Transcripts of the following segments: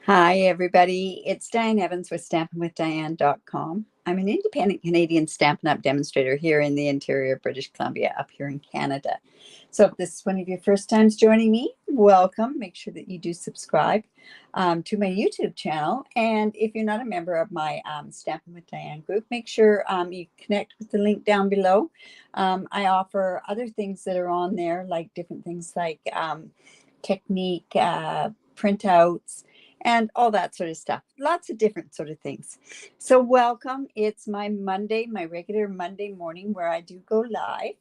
Hi, everybody. It's Diane Evans with stampinwithdiane.com. I'm an independent Canadian Stampin' Up demonstrator here in the interior of British Columbia, up here in Canada. So if this is one of your first times joining me, welcome. Make sure that you do subscribe to my YouTube channel. And if you're not a member of my Stampin' with Diane group, make sure you connect with the link down below. I offer other things that are on there, like different things like technique, printouts, and all that sort of stuff. Lots of different sort of things. So welcome. It's my Monday, my regular Monday morning where I do go live.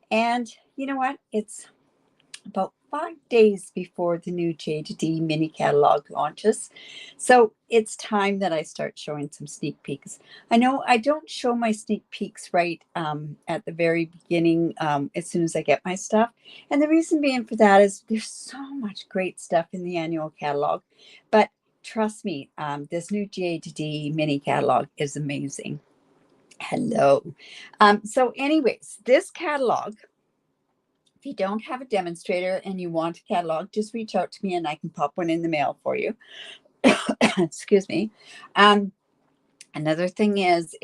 And you know what? It's about 5 days before the new J to D mini catalog launches. So it's time that I start showing some sneak peeks. I know I don't show my sneak peeks right at the very beginning as soon as I get my stuff. And the reason being for that is there's so much great stuff in the annual catalog. But trust me, this new J to D mini catalog is amazing. Hello. So anyways, this catalog, if you don't have a demonstrator and you want a catalog, just reach out to me and I can pop one in the mail for you. Excuse me. Another thing is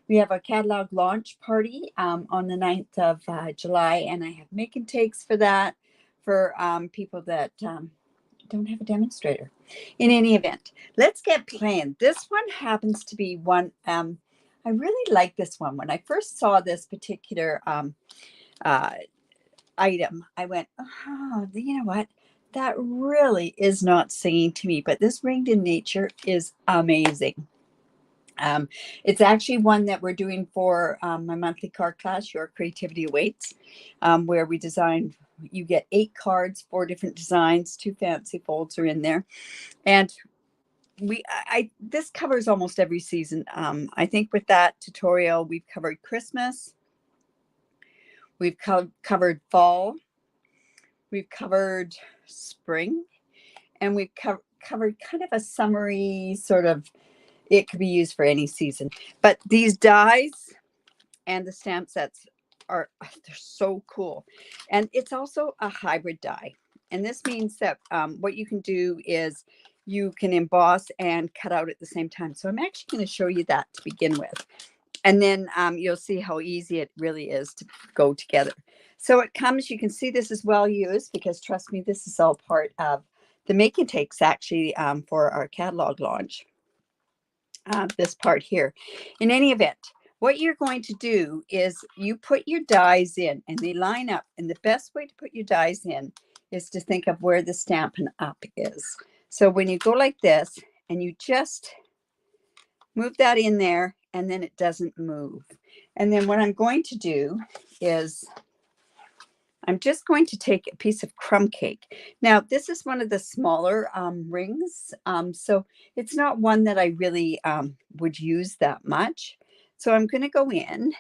we have a catalog launch party on the 9th of July, and I have make and takes for that for people that don't have a demonstrator. In any event, let's get playing. This one happens to be one, I really like this one. When I first saw this particular item, I went, oh, you know what? That really is not singing to me, but this Ringed in Nature is amazing. It's actually one that we're doing for my monthly card class, Your Creativity Awaits, where we design, you get 8 cards, 4 different designs, 2 fancy folds are in there. And this covers almost every season. I think with that tutorial, we've covered Christmas, we've covered fall, we've covered spring, and we've covered kind of a summary sort of, it could be used for any season. But these dies and the stamp sets they're so cool. And it's also a hybrid die. And this means that what you can do is you can emboss and cut out at the same time. So I'm actually going to show you that to begin with. And then you'll see how easy it really is to go together. So it comes, you can see this is well used because trust me, this is all part of the make and takes actually for our catalog launch. This part here. In any event, what you're going to do is you put your dies in and they line up. And the best way to put your dies in is to think of where the Stampin' Up is. So when you go like this and you just move that in there and then it doesn't move. And then what I'm going to do is I'm just going to take a piece of crumb cake. Now, this is one of the smaller rings, so it's not one that I really would use that much. So I'm going to go in,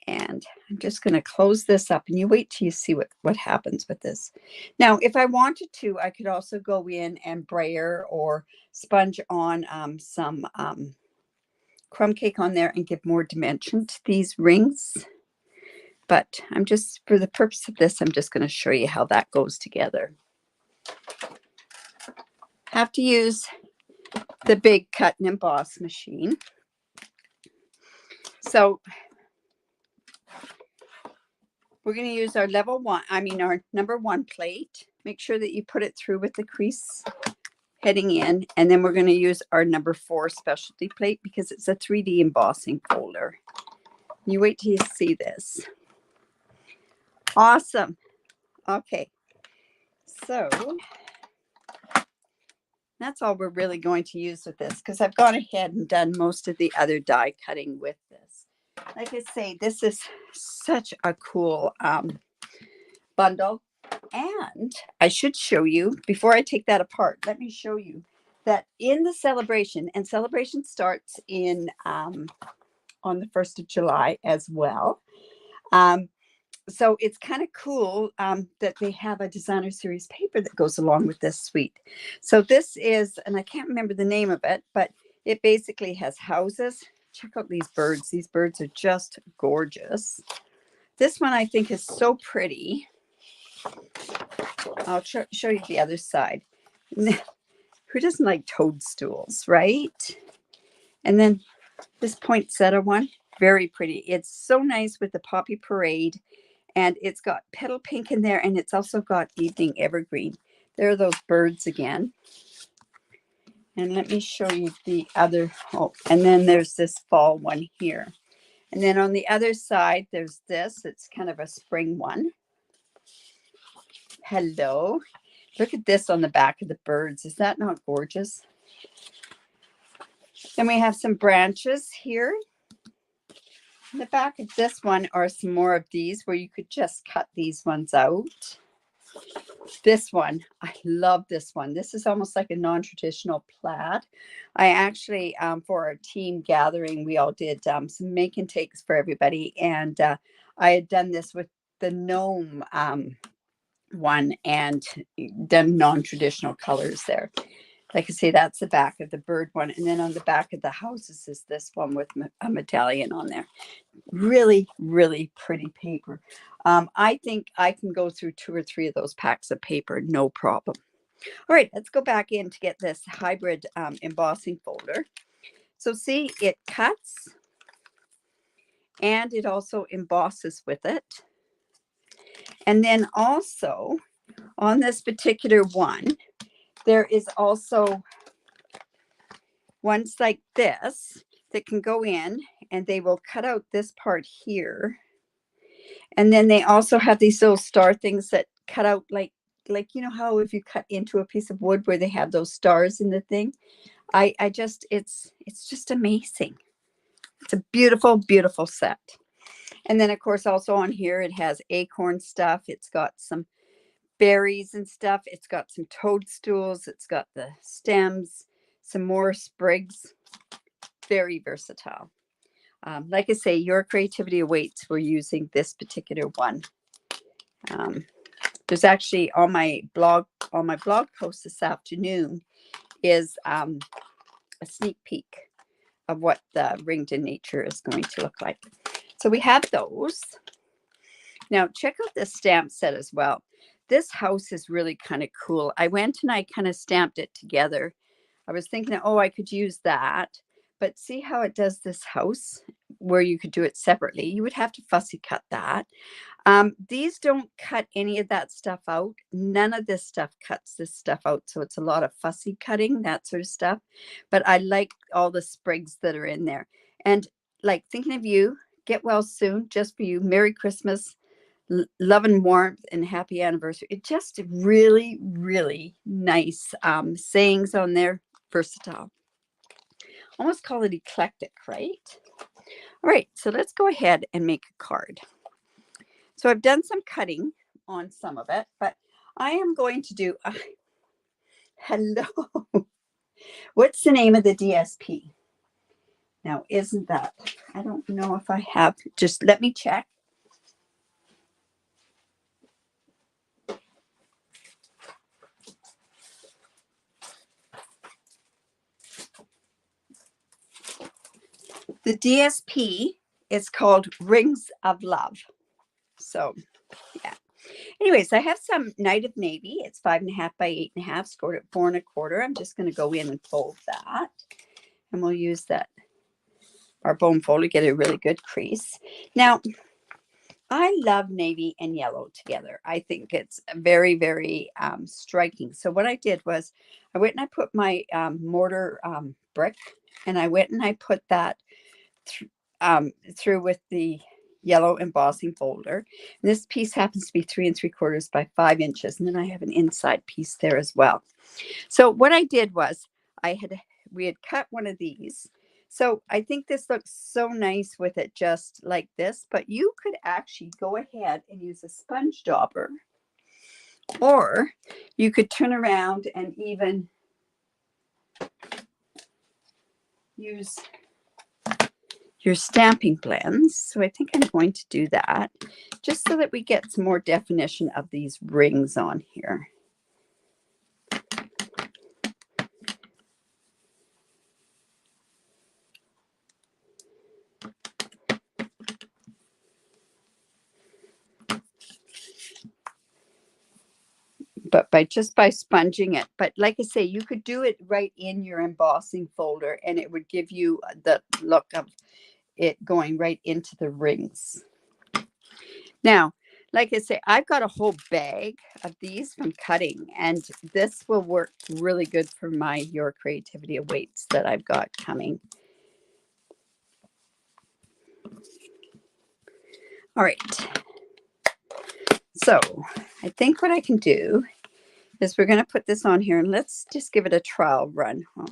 and I'm just going to close this up, and you wait till you see what happens with this. Now, if I wanted to, I could also go in and brayer or sponge on some crumb cake on there and give more dimension to these rings. But I'm just, for the purpose of this, I'm just going to show you how that goes together. Have to use the big cut and emboss machine. So we're going to use our our number 1 plate. Make sure that you put it through with the crease heading in. And then we're going to use our number 4 specialty plate because it's a 3D embossing folder. You wait till you see this. Awesome. Okay. So that's all we're really going to use with this because I've gone ahead and done most of the other die cutting with this. Like I say, this is such a cool bundle. And I should show you, before I take that apart, let me show you that in the celebration, and celebration starts in on the 1st of July as well. So it's kind of cool that they have a designer series paper that goes along with this suite. So this is, and I can't remember the name of it, but it basically has houses. Check out these birds. These birds are just gorgeous. This one I think is so pretty. I'll show you the other side. Who doesn't like toadstools, right? And then this poinsettia one, very pretty. It's so nice with the poppy parade, and it's got petal pink in there, and it's also got evening evergreen. There are those birds again. And let me show you the other. Oh, and then there's this fall one here. And then on the other side, there's this. It's kind of a spring one. Hello. Look at this on the back of the birds. Is that not gorgeous? Then we have some branches here. In the back of this one are some more of these where you could just cut these ones out. This one, I love this one. This is almost like a non-traditional plaid. I actually, for our team gathering, we all did some make and takes for everybody. And I had done this with the gnome one and done non-traditional colors there. Like I say, that's the back of the bird one. And then on the back of the houses is this one with a medallion on there. Really, really pretty paper. I think I can go through 2 or 3 of those packs of paper, no problem. All right, let's go back in to get this hybrid embossing folder. So see, it cuts and it also embosses with it. And then also on this particular one, there is also ones like this that can go in and they will cut out this part here. And then they also have these little star things that cut out like you know how if you cut into a piece of wood where they have those stars in the thing. I just it's just amazing. It's a beautiful, beautiful set. And then of course also on here it has acorn stuff. It's got some berries and stuff. It's got some toadstools. It's got the stems, some more sprigs. Very versatile. Like I say, your creativity awaits for using this particular one. There's actually on my blog post this afternoon is a sneak peek of what the ringed in nature is going to look like. So we have those. Now check out this stamp set as well. This house is really kind of cool. I went and I kind of stamped it together. I was thinking, oh, I could use that. But see how it does this house where you could do it separately. You would have to fussy cut that. These don't cut any of that stuff out. None of this stuff cuts this stuff out. So it's a lot of fussy cutting, that sort of stuff. But I like all the sprigs that are in there. And like thinking of you, get well soon, just for you. Merry Christmas, love and warmth, and happy anniversary. It just really, really nice sayings on there. Versatile. Almost call it eclectic, right? All right, so let's go ahead and make a card. So I've done some cutting on some of it, but I am going to do, hello. What's the name of the DSP? Now, isn't that, I don't know if I have, just let me check. The DSP is called Rings of Love. So, yeah. Anyways, I have some Night of Navy. It's 5.5 by 8.5, scored at 4 1/4. I'm just going to go in and fold that. And we'll use that, our bone fold, to get a really good crease. Now, I love navy and yellow together. I think it's very, very striking. So what I did was I went and I put my mortar brick, and I went and I put that through with the yellow embossing folder. And this piece happens to be 3 3/4 by 5 inches. And then I have an inside piece there as well. So what I did was we had cut one of these. So I think this looks so nice with it just like this, but you could actually go ahead and use a sponge dauber, or you could turn around and even use your stamping blends. So I think I'm going to do that just so that we get some more definition of these rings on here. but by sponging it. But like I say, you could do it right in your embossing folder, and it would give you the look of it going right into the rings. Now, like I say, I've got a whole bag of these from cutting, and this will work really good for my Your Creativity Awaits that I've got coming. All right. So I think what I can do is we're going to put this on here, and let's just give it a trial run. Oh.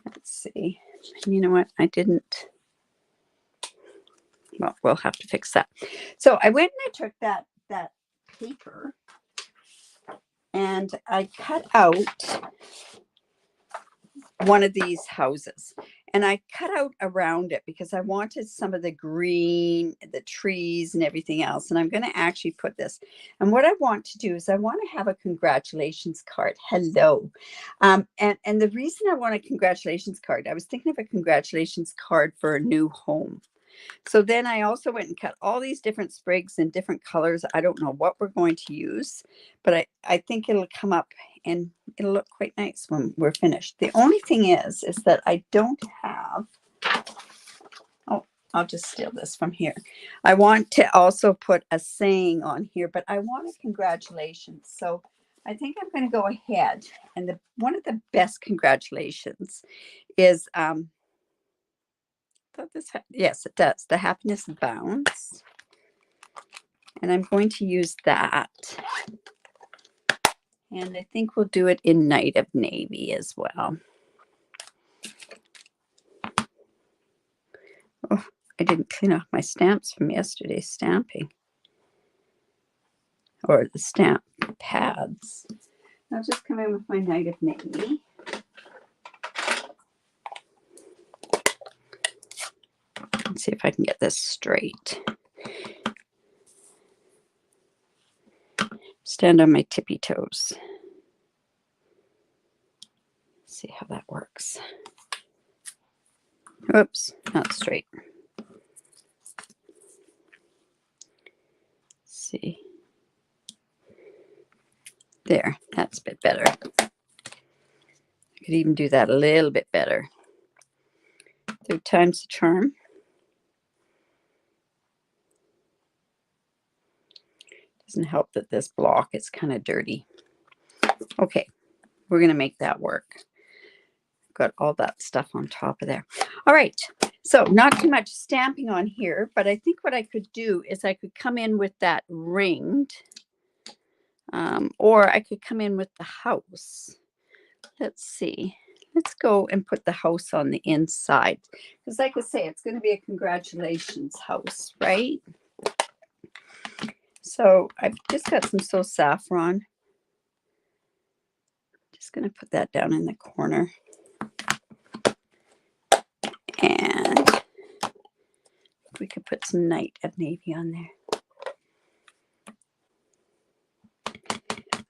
Let's see. You know what? I didn't. Well, we'll have to fix that. So I went and I took that paper and I cut out one of these houses, and I cut out around it because I wanted some of the green, the trees and everything else. And I'm going to actually put this. And what I want to do is I want to have a congratulations card. Hello. And the reason I want a congratulations card, I was thinking of a congratulations card for a new home. So then I also went and cut all these different sprigs in different colors. I don't know what we're going to use, but I think it'll come up and it'll look quite nice when we're finished. The only thing is that I don't have, oh, I'll just steal this from here. I want to also put a saying on here, but I want a congratulations. So I think I'm going to go ahead, and one of the best congratulations is, yes, it does. The happiness bounds. And I'm going to use that. And I think we'll do it in Night of Navy as well. Oh, I didn't clean off my stamps from yesterday's stamping. Or the stamp pads. I'll just come in with my Night of Navy. Let's see if I can get this straight. Stand on my tippy toes. See how that works. Oops, not straight. Let's see. There, that's a bit better. I could even do that a little bit better. 3 times the charm. Doesn't help that this block is kind of dirty. Okay, we're going to make that work. Got all that stuff on top of there. All right, so not too much stamping on here, but I think what I could do is I could come in with that ringed, or I could come in with the house. Let's see. Let's go and put the house on the inside, because like I say, it's going to be a congratulations house, right? So I've just got some So Saffron. Just going to put that down in the corner. And we could put some Night of Navy on there.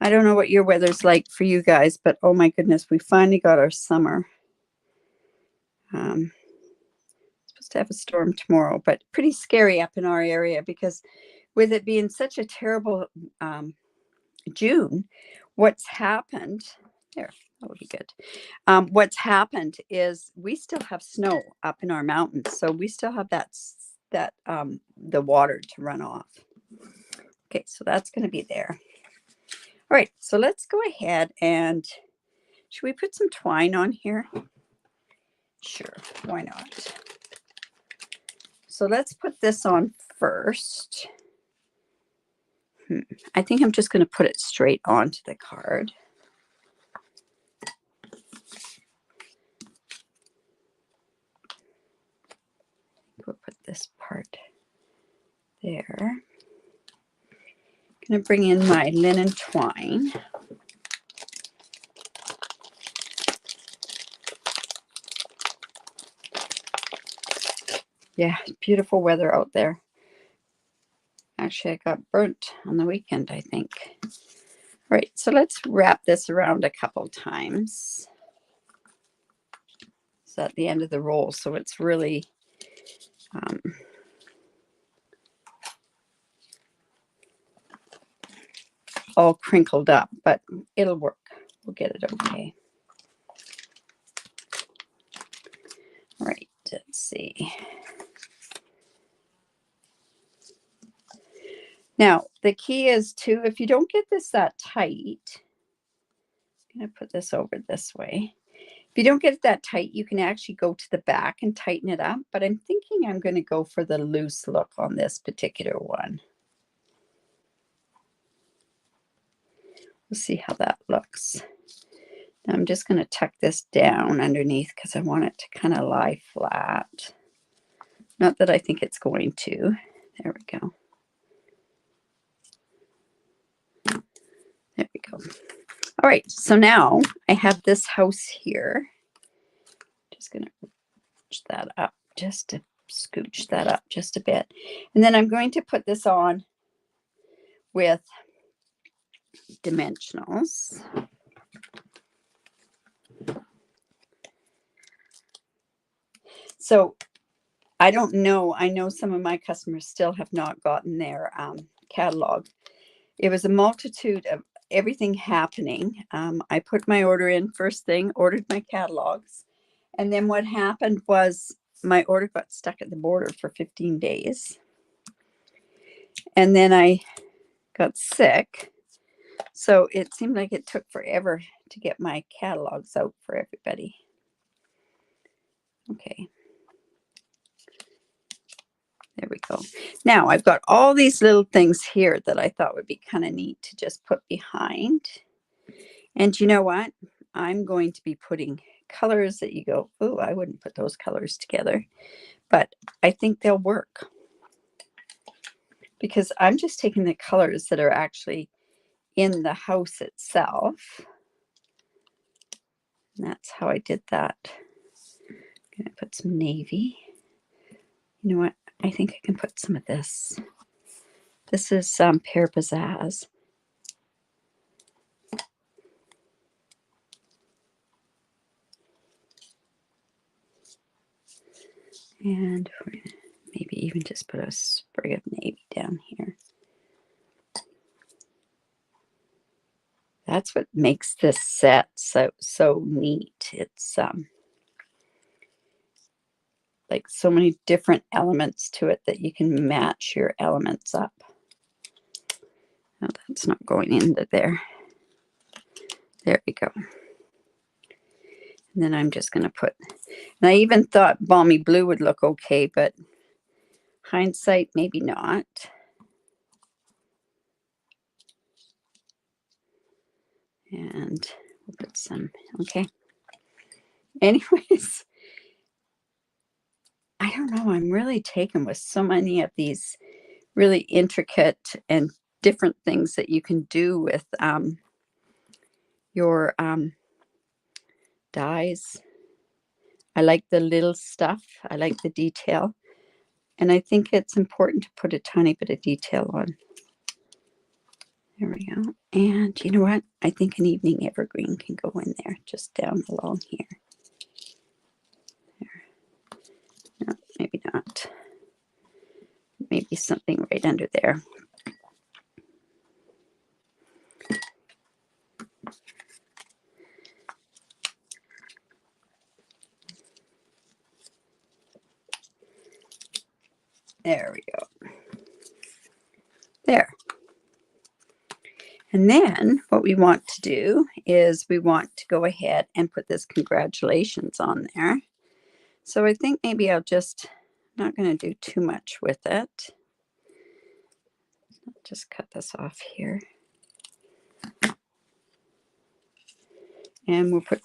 I don't know what your weather's like for you guys, but oh my goodness, we finally got our summer. Supposed to have a storm tomorrow, but pretty scary up in our area, because with it being such a terrible June, what's happened there, that would be good. What's happened is we still have snow up in our mountains, so we still have that the water to run off. Okay, so that's going to be there. All right, so let's go ahead and should we put some twine on here? Sure, why not? So let's put this on first. I think I'm just going to put it straight onto the card. We'll put this part there. I'm going to bring in my linen twine. Yeah, beautiful weather out there. Actually, I got burnt on the weekend, I think. All right, so let's wrap this around a couple times. It's at the end of the roll, so it's really all crinkled up, but it'll work. We'll get it okay. All right, let's see. Now, the key is to, if you don't get this that tight, I'm going to put this over this way. If you don't get it that tight, you can actually go to the back and tighten it up, but I'm thinking I'm going to go for the loose look on this particular one. We'll see how that looks. Now I'm just going to tuck this down underneath because I want it to kind of lie flat. Not that I think it's going to. There we go. There we go. All right, so now I have this house here. Just going to push that up, just to scooch that up just a bit. And then I'm going to put this on with dimensionals. So I don't know. I know some of my customers still have not gotten their catalog. It was a multitude of everything happening. I put my order in first thing, ordered my catalogs. And then what happened was my order got stuck at the border for 15 days. And then I got sick. So it seemed like it took forever to get my catalogs out for everybody. Okay. There we go. Now I've got all these little things here that I thought would be kind of neat to just put behind. And you know what? I'm going to be putting colors that you go, oh, I wouldn't put those colors together. But I think they'll work. Because I'm just taking the colors that are actually in the house itself. And that's how I did that. I'm going to put some navy. You know what? I think I can put some of this. This is Pear Pizzazz. And we're going to maybe even just put a sprig of navy down here. That's what makes this set so neat. It's like so many different elements to it that you can match your elements up. Oh, that's not going into there. There we go. And then I'm just going to put, and I even thought balmy blue would look okay, but hindsight, maybe not. And we'll put some, okay. Anyways, I don't know. I'm really taken with so many of these really intricate and different things that you can do with your dies. I like the little stuff. I like the detail. And I think it's important to put a tiny bit of detail on. There we go. And you know what? I think an evening evergreen can go in there, just down along here. There. No, maybe not. Maybe something right under there. There we go. There. And then what we want to do is we want to go ahead and put this congratulations on there. So I think maybe I'll just, I'm not going to do too much with it. I'll just cut this off here. And we'll put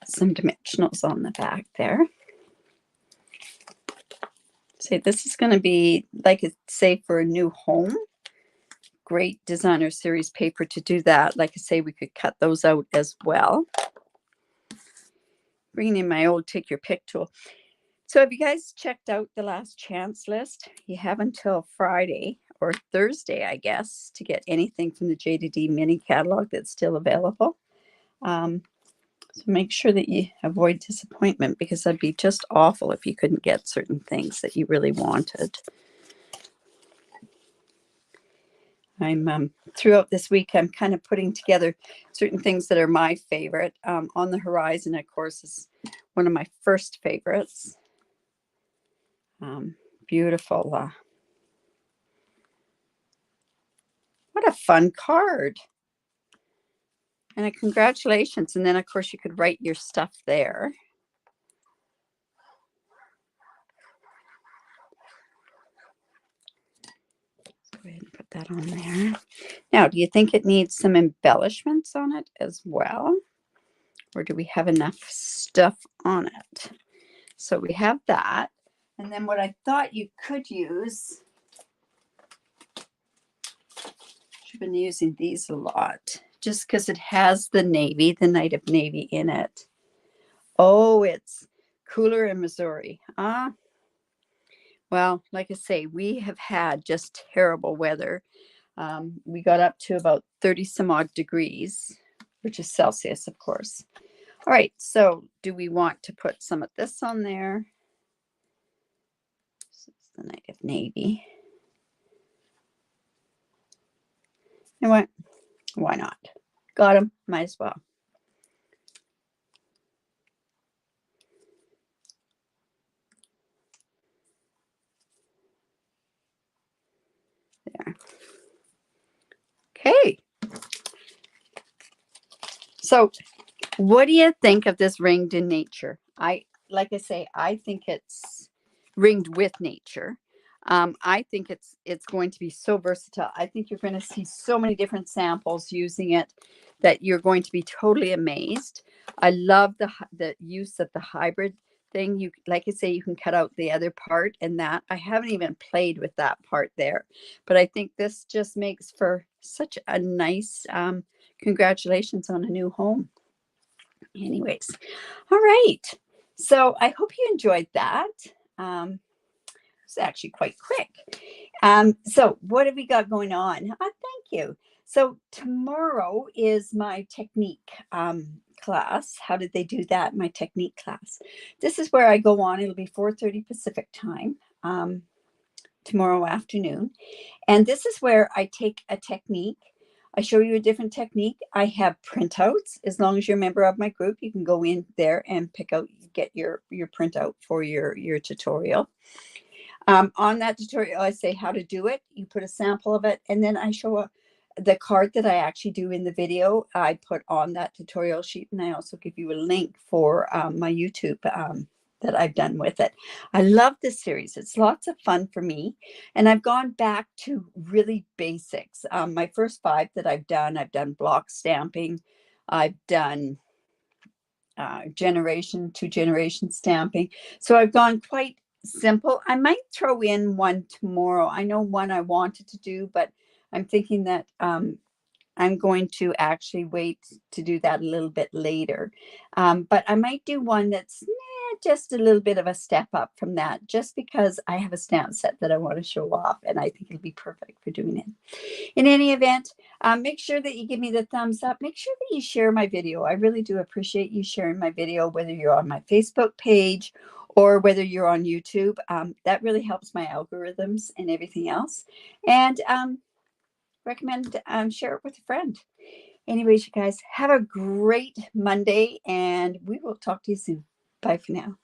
some dimensionals on the back there. Say this is going to be like it's say for a new home. Great designer series paper to do that. Like I say, we could cut those out as well. Bringing in my old take your pick tool. So have you guys checked out the last chance list? You have until Friday or Thursday, I guess, to get anything from the J2D mini catalog that's still available. So make sure that you avoid disappointment, because that'd be just awful if you couldn't get certain things that you really wanted. I'm throughout this week, I'm kind of putting together certain things that are my favorite. On the Horizon, of course, is one of my first favorites. Beautiful. What a fun card. And a congratulations. And then, of course, you could write your stuff there. Let's go ahead and put that on there. Now, do you think it needs some embellishments on it as well? Or do we have enough stuff on it? So we have that. And then what I thought you could use, I've been using these a lot, just because it has the navy, the Night of Navy in it. Oh, it's cooler in Missouri. Well, like I say, we have had just terrible weather. We got up to about 30 some odd degrees, which is Celsius, of course. All right, so do we want to put some of this on there? This is the Night of Navy. You know what? Why not? Got them. Might as well. There. Okay. So what do you think of this ringed in nature? Like I say, I think it's ringed with nature. I think it's going to be so versatile. I think you're going to see so many different samples using it that you're going to be totally amazed. I love the use of the hybrid thing. You, like I say, you can cut out the other part, and that I haven't even played with that part there, but I think this just makes for such a nice congratulations on a new home. Anyways, all right. So I hope you enjoyed that. It's actually quite quick. So what have we got going on? Thank you. So tomorrow is my technique class. How did they do that? My technique class. This is where I go on. It'll be 4:30 Pacific time tomorrow afternoon. And this is where I take a technique. I show you a different technique. I have printouts. As long as you're a member of my group, you can go in there and get your printout for your tutorial. On that tutorial, I say how to do it. You put a sample of it, and then I show the card that I actually do in the video. I put on that tutorial sheet, and I also give you a link for my YouTube that I've done with it. I love this series. It's lots of fun for me, and I've gone back to really basics. My first 5 that I've done block stamping. I've done generation to generation stamping. So I've gone quite simple. I might throw in one tomorrow. I know one I wanted to do, but I'm thinking that I'm going to actually wait to do that a little bit later. But I might do one that's just a little bit of a step up from that, just because I have a stamp set that I want to show off, and I think it'll be perfect for doing it. In any event, make sure that you give me the thumbs up. Make sure that you share my video. I really do appreciate you sharing my video, whether you're on my Facebook page or whether you're on YouTube. That really helps my algorithms and everything else. And recommend share it with a friend. Anyways, you guys, have a great Monday, and we will talk to you soon. Bye for now.